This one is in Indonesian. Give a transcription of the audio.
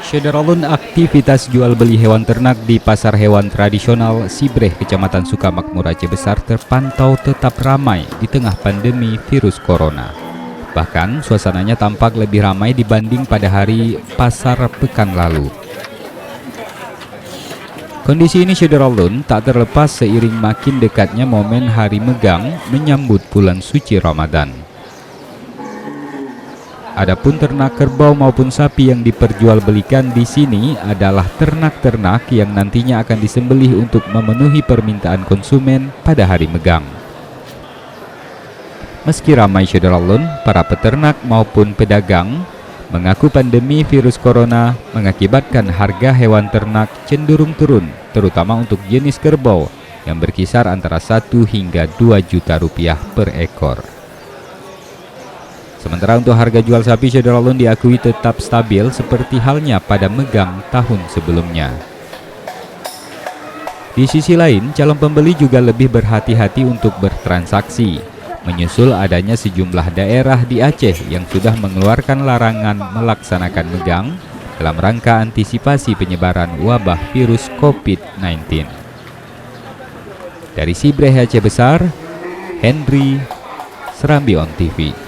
Syederalun aktivitas jual beli hewan ternak di pasar hewan tradisional Sibreh, Kecamatan Sukamakmur, Aceh Besar terpantau tetap ramai di tengah pandemi virus corona. Bahkan suasananya tampak lebih ramai dibanding pada hari pasar pekan lalu. Kondisi ini Syederalun tak terlepas seiring makin dekatnya momen hari megang menyambut bulan suci Ramadan. Adapun ternak kerbau maupun sapi yang diperjualbelikan di sini adalah ternak-ternak yang nantinya akan disembelih untuk memenuhi permintaan konsumen pada hari megang. Meski ramai Syederalun, para peternak maupun pedagang mengaku pandemi virus corona mengakibatkan harga hewan ternak cenderung turun, terutama untuk jenis kerbau yang berkisar antara 1 hingga 2 juta rupiah per ekor. Sementara untuk harga jual sapi Syederalun diakui tetap stabil seperti halnya pada megang tahun sebelumnya. Di sisi lain, calon pembeli juga lebih berhati-hati untuk bertransaksi, menyusul adanya sejumlah daerah di Aceh yang sudah mengeluarkan larangan melaksanakan megang dalam rangka antisipasi penyebaran wabah virus COVID-19. Dari Sibreh, Aceh Besar, Henry, Serambi On TV.